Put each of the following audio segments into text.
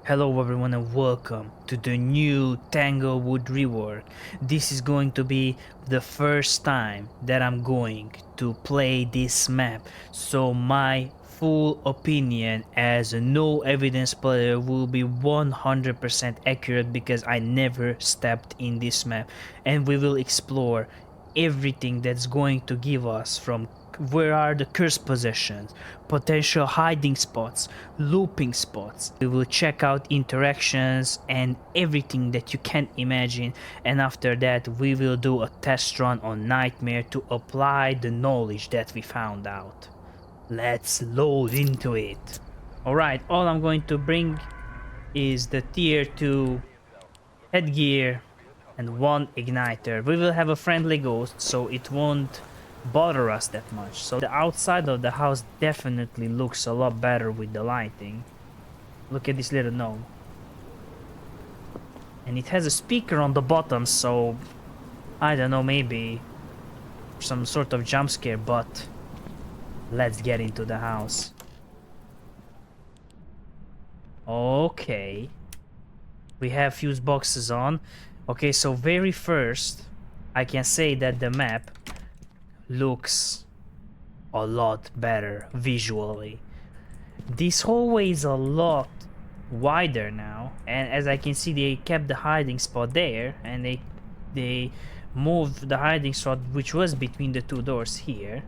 Hello everyone and welcome to the new Tanglewood REWORK. This is going to be the first time that I'm going to play this map, so my full opinion as a no evidence player will be 100% accurate because I never stepped in this map, and we will explore everything that's going to give us from where are the cursed possessions, potential hiding spots, looping spots. We will check out interactions and everything that you can imagine, and after that we will do a test run on Nightmare to apply the knowledge that we found out. Let's load into it. Alright, all I'm going to bring is the tier 2 headgear and one igniter. We will have a friendly ghost, so it won't bother us that much. So the outside of the house definitely looks a lot better with the lighting. Look at this little gnome. And it has a speaker on the bottom, so I don't know, maybe some sort of jump scare, but let's get into the house. Okay. We have fuse boxes on. Okay, so very first, I can say that the map looks a lot better visually. This hallway is a lot wider now, and as I can see, they kept the hiding spot there, and they moved the hiding spot which was between the two doors here,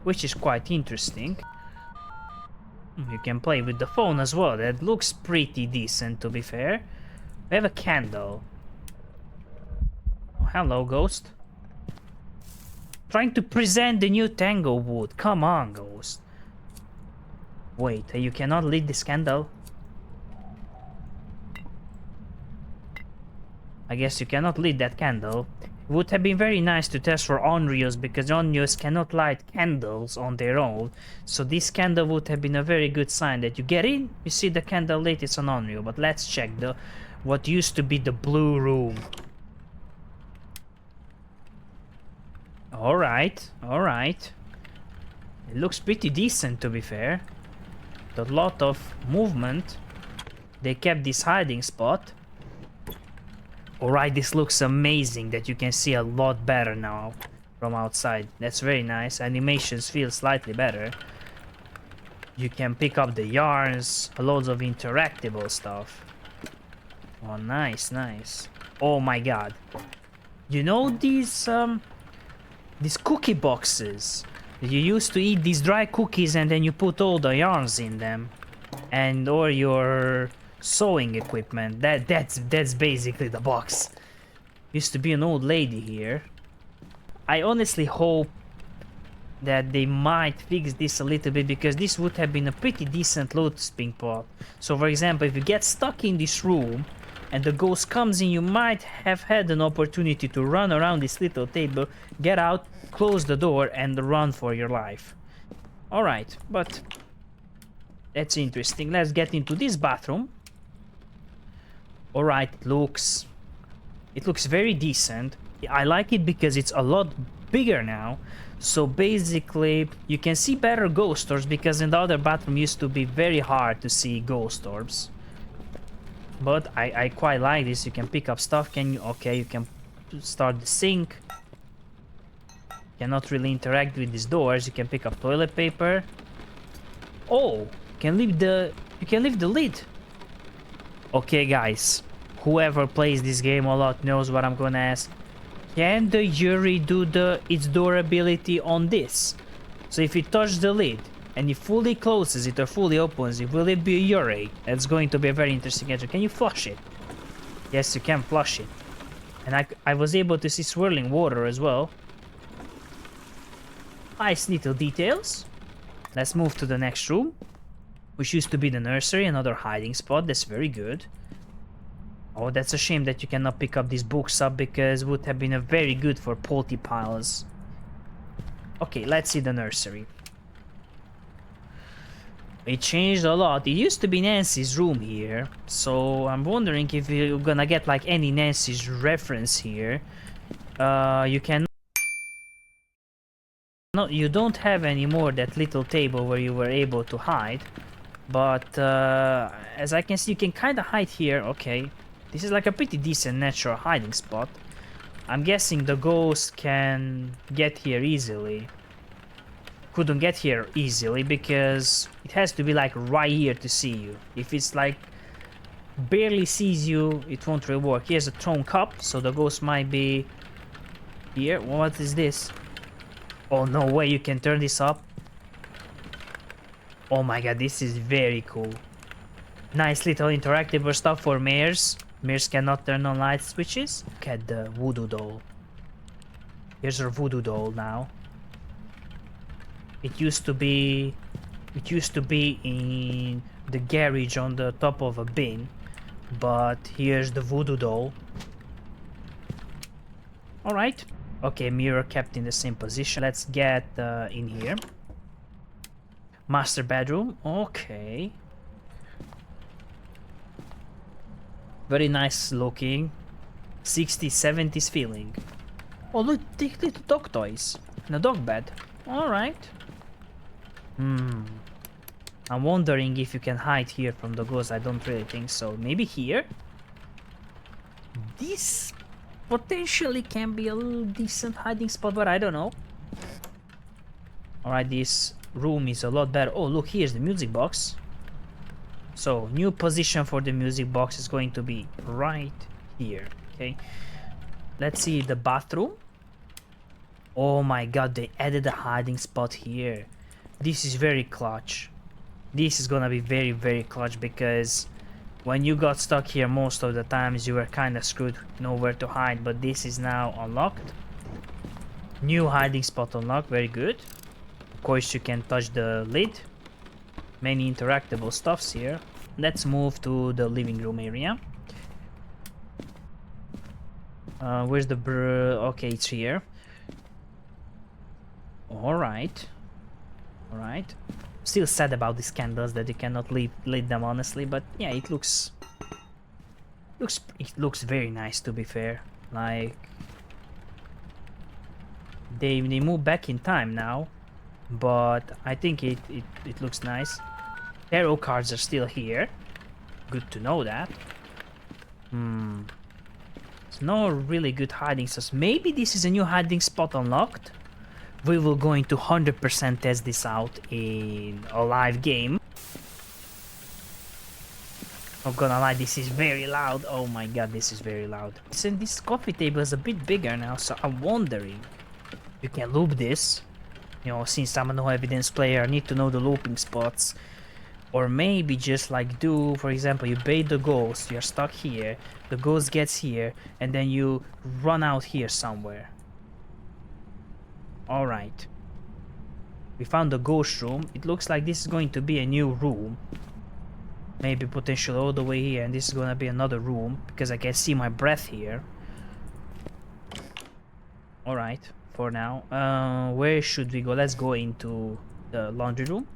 which is quite interesting. You can play with the phone as well. That looks pretty decent, to be fair. We have a candle. Oh, hello, ghost. Trying to present the new Tanglewood. Come on, ghost. Wait, you cannot lit this candle? I guess you cannot lit that candle. It would have been very nice to test for Onryos, because Onryos cannot light candles on their own. So this candle would have been a very good sign that you get in, you see the candle lit, it's an Onryo. But let's check what used to be the blue room. Alright. It looks pretty decent, to be fair. A lot of movement. They kept this hiding spot. Alright, this looks amazing that you can see a lot better now from outside. That's very nice. Animations feel slightly better. You can pick up the yarns, loads of interactable stuff. Oh, nice. Oh my god. You know these cookie boxes? You used to eat these dry cookies and then you put all the yarns in them, and or your sewing equipment. That's basically the box. Used to be an old lady here. I honestly hope that they might fix this a little bit, because this would have been a pretty decent loading pot. So for example, if you get stuck in this room and the ghost comes in, you might have had an opportunity to run around this little table, get out, close the door, and run for your life. Alright, but that's interesting. Let's get into this bathroom. Alright, it looks very decent. I like it because it's a lot bigger now. So basically, you can see better ghost orbs, because in the other bathroom used to be very hard to see ghost orbs. But I quite like this. You can pick up stuff. Okay, you can start the sink. Cannot really interact with these doors. You can pick up toilet paper. Oh, you can leave the lid. Okay, guys, whoever plays this game a lot knows what I'm gonna ask. Can the Yuri do its durability on this? So if you touch the lid and it fully closes it or fully opens it, will it be a Yuri? That's going to be a very interesting answer. Can you flush it? Yes, you can flush it. And I was able to see swirling water as well. Nice little details. Let's move to the next room, which used to be the nursery, another hiding spot. That's very good. Oh, that's a shame that you cannot pick up these books up, because it would have been a very good for polty piles. Okay, let's see the nursery. It changed a lot. It used to be Nancy's room here, so I'm wondering if you're gonna get like any Nancy's reference here. You can. No, you don't have anymore that little table where you were able to hide. But as I can see, you can kind of hide here. Okay, this is like a pretty decent natural hiding spot. I'm guessing the ghost can get here easily. Couldn't get here easily because it has to be like right here to see you. If it's like barely sees you, it won't really work. Here's a thrown cup, so the ghost might be here. What is this? Oh, no way you can turn this up. Oh my god, this is very cool. Nice little interactive stuff for mares. Mares cannot turn on light switches. Look at the voodoo doll. Here's her voodoo doll now. It used to be in the garage on the top of a bin, but here's the voodoo doll. All right. Okay, mirror kept in the same position. Let's get in here. Master bedroom. Okay. Very nice looking. 60s, 70s feeling. Oh, look, take little dog toys. And a dog bed. All right. I'm wondering if you can hide here from the ghost. I don't really think so. Maybe here? This potentially can be a little decent hiding spot, but I don't know. Alright, this room is a lot better. Oh, look, here's the music box. So, new position for the music box is going to be right here. Okay. Let's see the bathroom. Oh my god, they added a hiding spot here. This is very clutch. This is gonna be very, very clutch because when you got stuck here most of the times you were kind of screwed, nowhere to hide, but this is now unlocked. New hiding spot unlocked, very good. Of course you can touch the lid. Many interactable stuffs here. Let's move to the living room area. Where's the okay, it's here. Alright. Alright. Still sad about these candles that you cannot lit them honestly, but yeah, it looks very nice to be fair. Like they move back in time now, but I think it looks nice. Tarot cards are still here. Good to know that. It's no really good hiding spots. Maybe this is a new hiding spot unlocked. We will going to 100% test this out in a live game. Not gonna lie, this is very loud. Oh my god, this is very loud. And this coffee table is a bit bigger now, so I'm wondering you can loop this. You know, since I'm a no evidence player, I need to know the looping spots. Or maybe just like do, for example, you bait the ghost, you're stuck here, the ghost gets here, and then you run out here somewhere. Alright. We found the ghost room. It looks like this is going to be a new room. Maybe potentially all the way here, and this is gonna be another room, because I can see my breath here. Alright, for now. Where should we go? Let's go into the laundry room.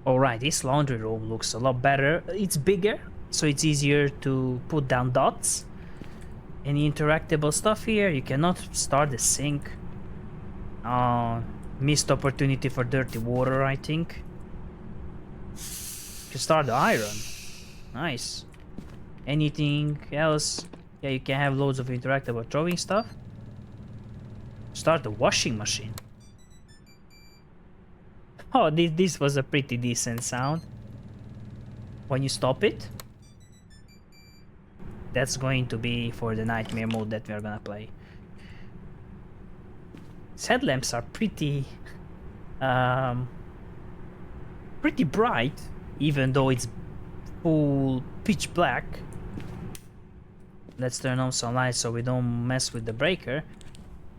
Alright, this laundry room looks a lot better. It's bigger, so it's easier to put down dots. Any interactable stuff here? You cannot start the sink. Missed opportunity for dirty water, I think. You can start the iron. Nice. Anything else? Yeah, you can have loads of interactable throwing stuff. Start the washing machine. Oh, this was a pretty decent sound. When you stop it. That's going to be for the nightmare mode that we're gonna play. These headlamps are pretty pretty bright, even though it's full pitch black. Let's turn on some lights so we don't mess with the breaker.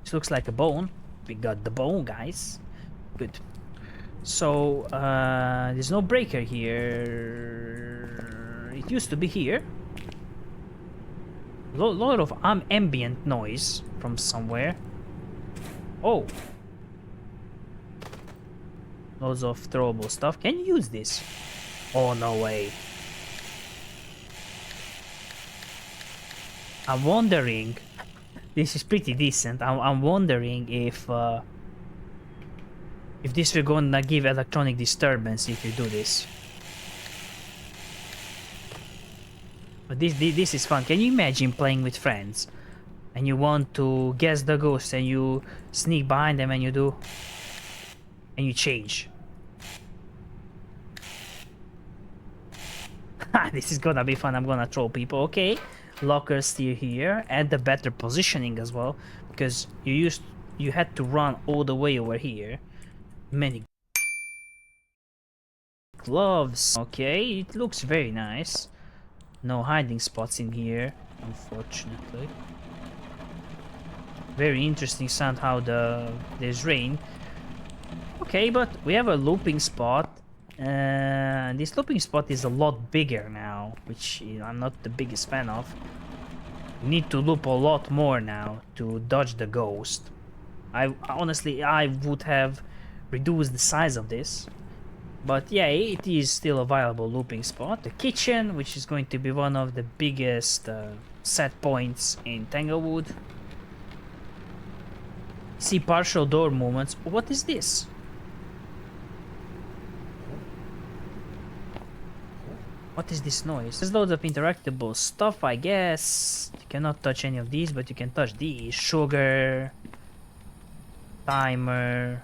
This looks like a bone. We got the bone, guys. Good. So there's no breaker here. It used to be here. Lot of ambient noise from somewhere. Oh. Loads of throwable stuff. Can you use this? Oh, no way. I'm wondering. This is pretty decent. I'm wondering if If this will gonna give electronic disturbance if you do this. But this is fun. Can you imagine playing with friends and you want to guess the ghost and you sneak behind them and you do and you change? This is gonna be fun. I'm gonna troll people. Okay, lockers still here, and the better positioning as well, because you had to run all the way over here. Many gloves. Okay, it looks very nice. No hiding spots in here, unfortunately. Very interesting sound how there's rain. Okay, but we have a looping spot. This looping spot is a lot bigger now, which I'm not the biggest fan of. You need to loop a lot more now to dodge the ghost. Honestly, I would have reduced the size of this. But yeah, it is still a viable looping spot. The kitchen, which is going to be one of the biggest set points in Tanglewood. See partial door movements. What is this? What is this noise? There's loads of interactable stuff, I guess. You cannot touch any of these, but you can touch these. Sugar. Timer.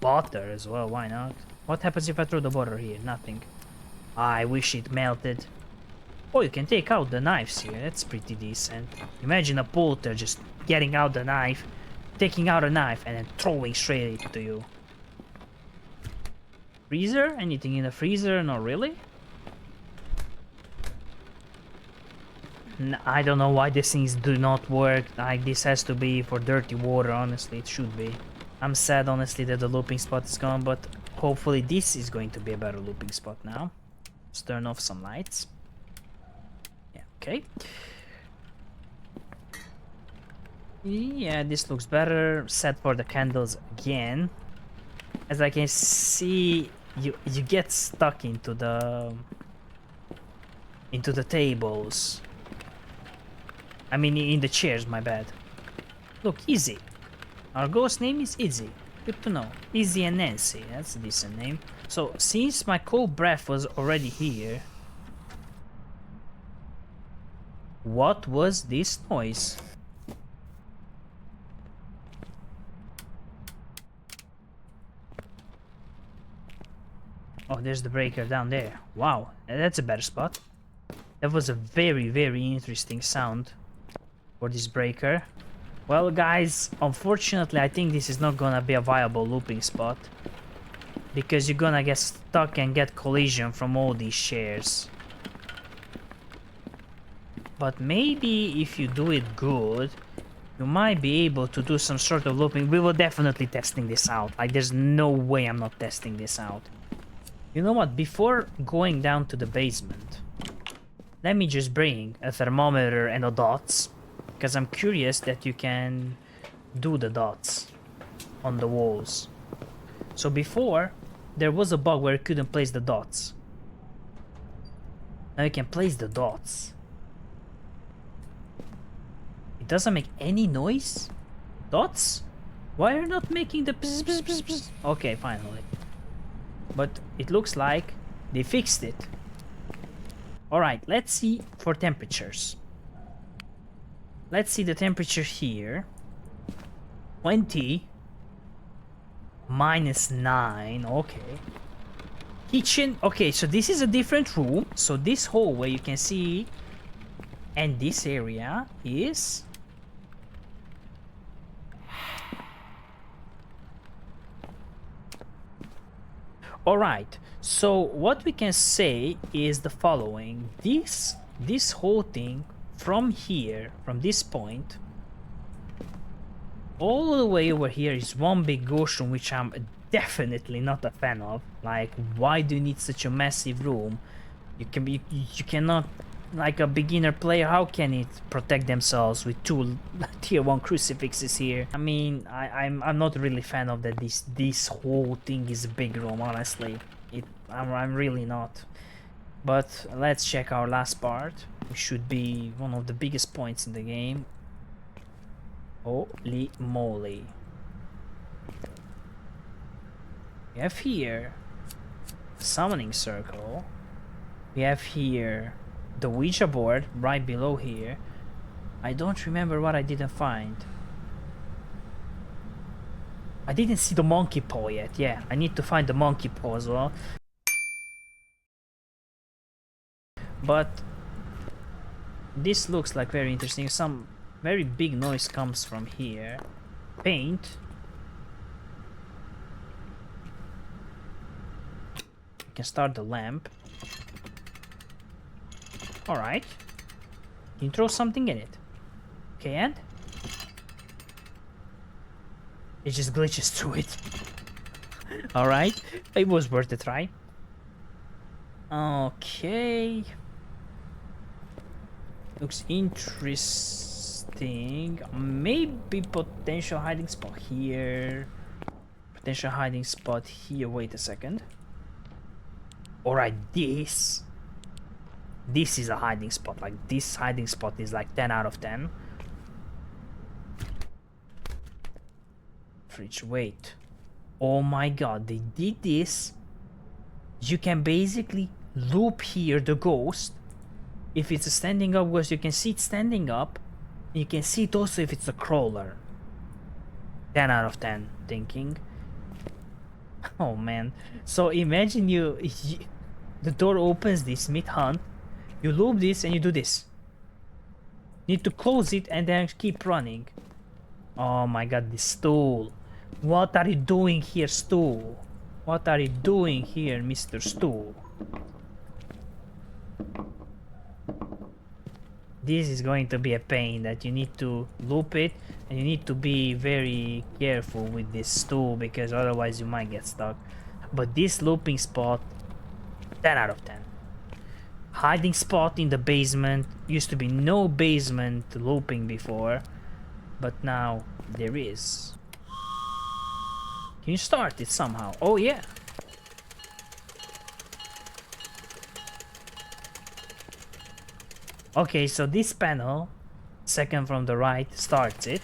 Butter as well, why not? What happens if I throw the butter here? Nothing. I wish it melted. Oh, you can take out the knives here. That's pretty decent. Imagine a porter just getting out the knife, taking out a knife, and then throwing straight to you. Freezer? Anything in the freezer? Not really. I don't know why these things do not work. Like, this has to be for dirty water, honestly. It should be. I'm sad, honestly, that the looping spot is gone, but hopefully this is going to be a better looping spot now. Let's turn off some lights. Yeah, okay. Yeah, this looks better. Set for the candles again. As I can see, you get stuck into the tables. I mean, in the chairs, my bad. Look, Easy. Our ghost name is Izzy. Good to know. Izzy and Nancy. That's a decent name. So, since my cold breath was already here, what was this noise? Oh, there's the breaker down there. Wow, that's a better spot. That was a very, very interesting sound for this breaker. Well, guys, unfortunately, I think this is not gonna be a viable looping spot, because you're gonna get stuck and get collision from all these chairs. But maybe if you do it good, you might be able to do some sort of looping. We will definitely testing this out. Like, there's no way I'm not testing this out. You know what? Before going down to the basement, let me just bring a thermometer and the dots, because I'm curious that you can do the dots on the walls. So before, there was a bug where you couldn't place the dots. Now you can place the dots. It doesn't make any noise? Dots? Why are you not making the bzz, bzz, bzz, bzz? Okay, finally. But it looks like they fixed it. Alright, let's see for temperatures. Let's see the temperature here. 20. -9, okay. Kitchen, okay, so this is a different room. So this hallway you can see, and this area is... Alright, so what we can say is the following. This whole thing from here, from this point, all the way over here is one big ghost room, which I'm definitely not a fan of. Like, why do you need such a massive room? You cannot, like a beginner player, how can it protect themselves with 2 tier 1 crucifixes here? I mean, I'm not really fan of that this whole thing is a big room, honestly. I'm really not. But let's check our last part, which should be one of the biggest points in the game. Holy moly. We have here summoning circle. We have here the Ouija board right below here. I don't remember what I didn't find. I didn't see the monkey paw yet. Yeah, I need to find the monkey paw as well. But this looks like very interesting. Some very big noise comes from here. Paint. You can start the lamp. Alright. You can throw something in it. Okay, and? It just glitches through it. Alright. It was worth a try. Okay. Looks interesting. Maybe potential hiding spot here. Potential hiding spot here. Wait a second. Alright, this is a hiding spot. Like, this hiding spot is like 10 out of 10. Fridge, wait. Oh my god, they did this. You can basically loop here the ghost. If it's a standing up ghost, you can see it standing up. You can see it also if it's a crawler. 10 out of 10, thinking. Oh man. So imagine the door opens this mid-hunt. You loop this and you do this. Need to close it and then keep running. Oh my god, this stool. What are you doing here, stool? What are you doing here, Mr. Stool? This is going to be a pain that you need to loop it, and you need to be very careful with this stool because otherwise you might get stuck. But this looping spot, 10 out of 10. Hiding spot in the basement. Used to be no basement looping before, but now there is. Can you start it somehow? Oh yeah. Okay, so this panel, second from the right, starts it.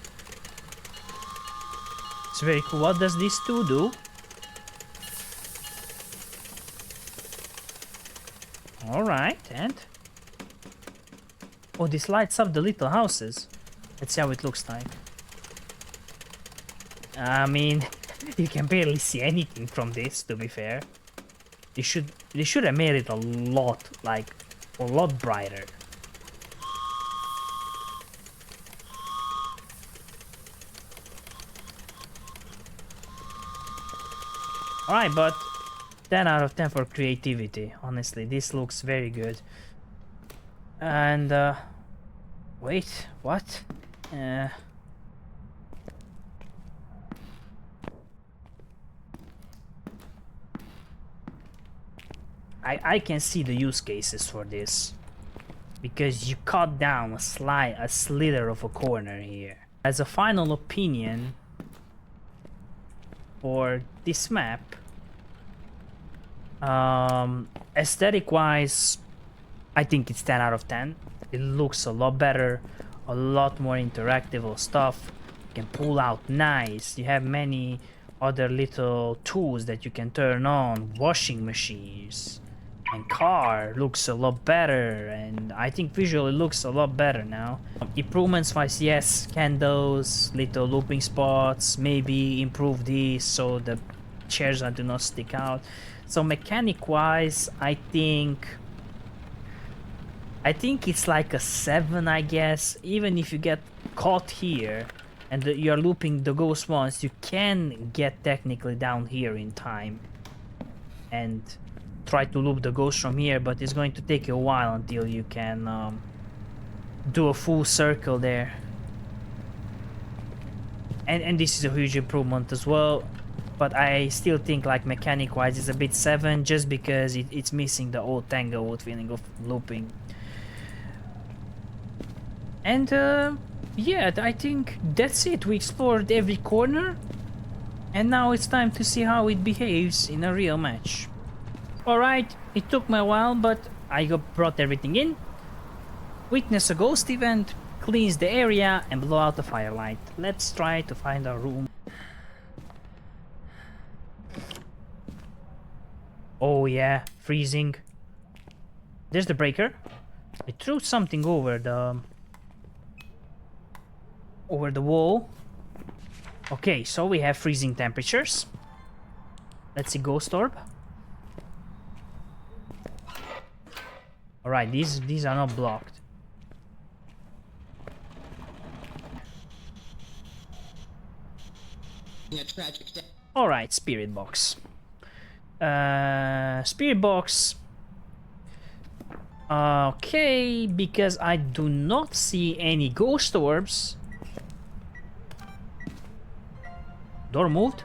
It's very cool. What does this two do? Alright, and? Oh, this lights up the little houses. Let's see how it looks like. I mean, you can barely see anything from this, to be fair. They should have made it a lot brighter. Alright, but 10 out of 10 for creativity. Honestly, this looks very good. And, wait, what? I can see the use cases for this. Because you cut down a slither of a corner here. As a final opinion for this map, aesthetic wise, I think it's 10 out of 10. It looks a lot better, a lot more interactive stuff. You can pull out knives. You have many other little tools that you can turn on. Washing machines and car looks a lot better, and I think visually looks a lot better now. Improvements wise, yes, candles, little looping spots, maybe improve these so the chairs do not stick out. So mechanic wise, I think it's like a 7, I guess. Even if you get caught here and you're looping the ghost once, you can get technically down here in time and try to loop the ghost from here, but it's going to take you a while until you can do a full circle there. And this is a huge improvement as well. But I still think, like, mechanic wise it's a bit 7, just because it's missing the old Tanglewood feeling of looping. And yeah, I think that's it. We explored every corner, and now it's time to see how it behaves in a real match. Alright, it took me a while, but I brought everything in. Witness a ghost event, cleans the area, and blow out the firelight. Let's try to find our room. Oh yeah, freezing. There's the breaker. I threw something over the wall. Okay, so we have freezing temperatures. Let's see, ghost orb. All right, these are not blocked. All right, spirit box. Spirit box. Okay, because I do not see any ghost orbs. Door moved.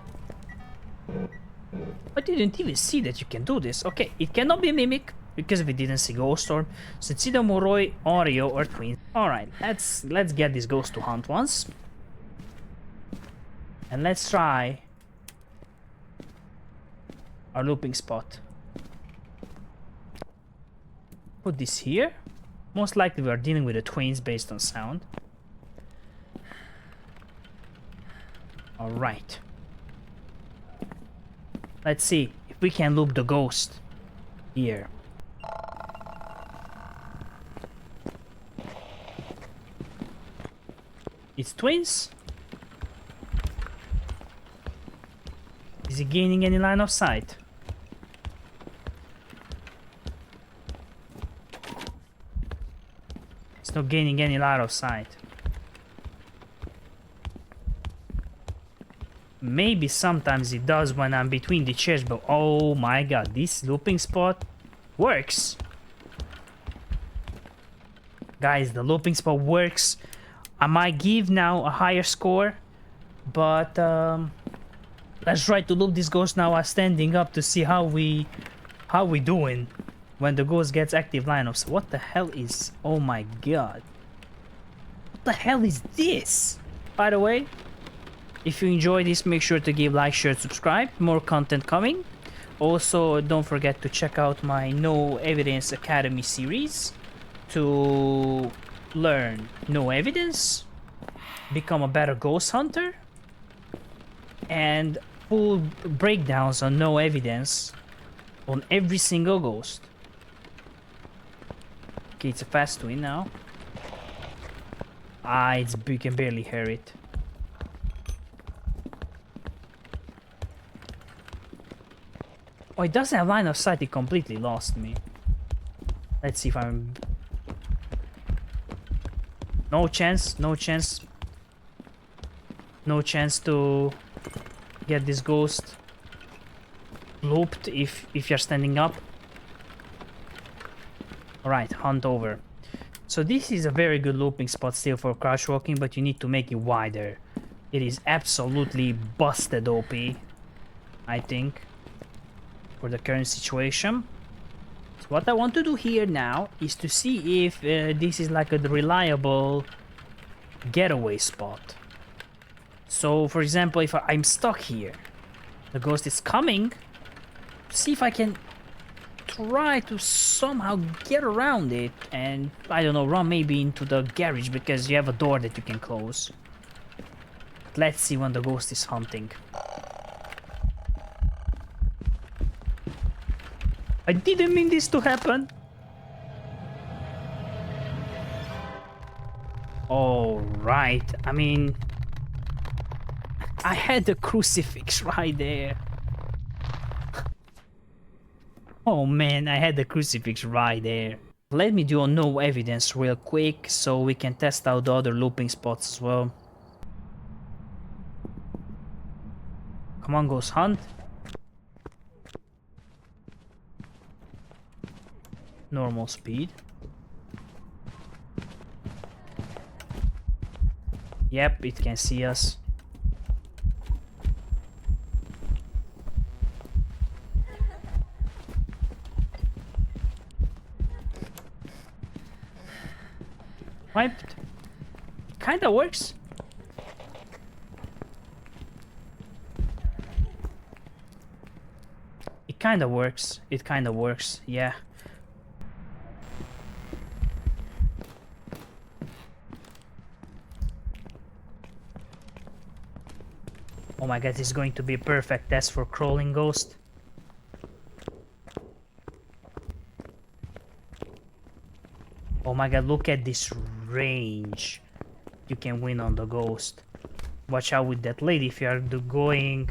I didn't even see that you can do this. Okay, it cannot be mimic because we didn't see ghost orb. So it's either Moroi, Oreo, or twins. All right, let's get this ghost to hunt once, and let's try our looping spot. Put this here. Most likely we are dealing with the twins based on sound. All right. Let's see if we can loop the ghost here. It's twins. Is he gaining any line of sight? It's not gaining any line of sight. Maybe sometimes it does when I'm between the chairs, but oh my god, this looping spot works. Guys, the looping spot works. I might give now a higher score, but let's try to loop this ghost now while standing up to see how we doing when the ghost gets active lineups. What the hell is... Oh my god. What the hell is this? By the way, if you enjoy this, make sure to give like, share, subscribe. More content coming. Also, don't forget to check out my No Evidence Academy series to learn no evidence, become a better ghost hunter, and full breakdowns on no evidence on every single ghost. Okay, it's a fast twin now. Ah, you can barely hear it. Oh, it doesn't have line of sight. It completely lost me. Let's see if I'm... No chance, no chance. No chance to get this ghost looped if you're standing up. Alright, hunt over. So this is a very good looping spot still for crouch walking, but you need to make it wider. It is absolutely busted OP, I think, for the current situation. So what I want to do here now is to see if this is like a reliable getaway spot. So for example, if I'm stuck here, the ghost is coming, see if I can try to somehow get around it and, I don't know, run maybe into the garage because you have a door that you can close. Let's see when the ghost is hunting. I didn't mean this to happen. Alright, I mean, I had the crucifix right there. Oh man, I had the crucifix right there. Let me do a no evidence real quick so we can test out the other looping spots as well. Come on, ghost hunt. Normal speed. Yep, it can see us. Wiped. Kinda works. It kinda works. It kinda works, yeah. Oh my god, this is going to be a perfect test for crawling ghost. Oh my god, look at this range. You can win on the ghost. Watch out with that lady if you are going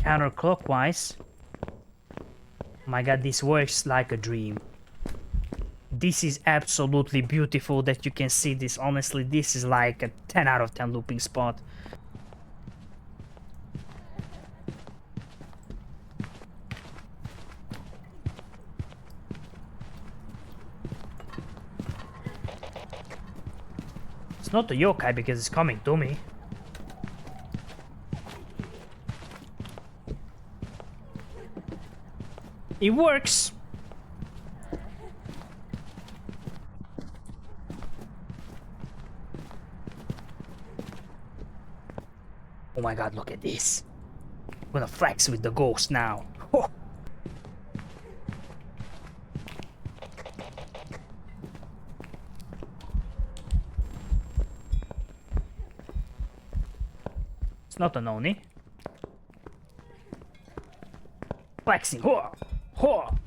counterclockwise. Oh my god, this works like a dream. This is absolutely beautiful that you can see this. Honestly, this is like a 10 out of 10 looping spot. It's not a yokai because it's coming to me. It works. Oh my god, look at this. I'm gonna flex with the ghost now. Oh. It's not an Oni. Flexing. Ho! Ho!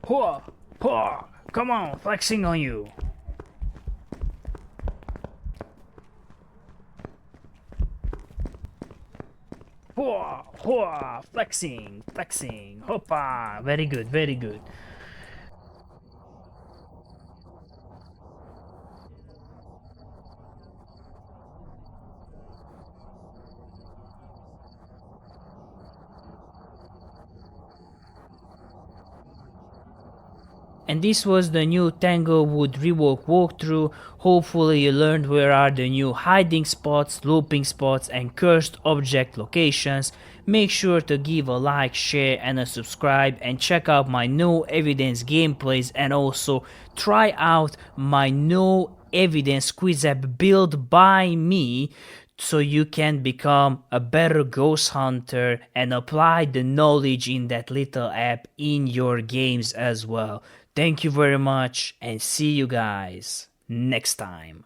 Ho! Ho! Come on, flexing on you. Ho! Ho! Flexing, flexing. Hoppa! Very good, very good. And this was the new Tanglewood REWORK walkthrough. Hopefully you learned where are the new hiding spots, looping spots and cursed object locations. Make sure to give a like, share and a subscribe, and check out my no evidence gameplays, and also try out my no evidence quiz app built by me, so you can become a better ghost hunter and apply the knowledge in that little app in your games as well. Thank you very much and see you guys next time.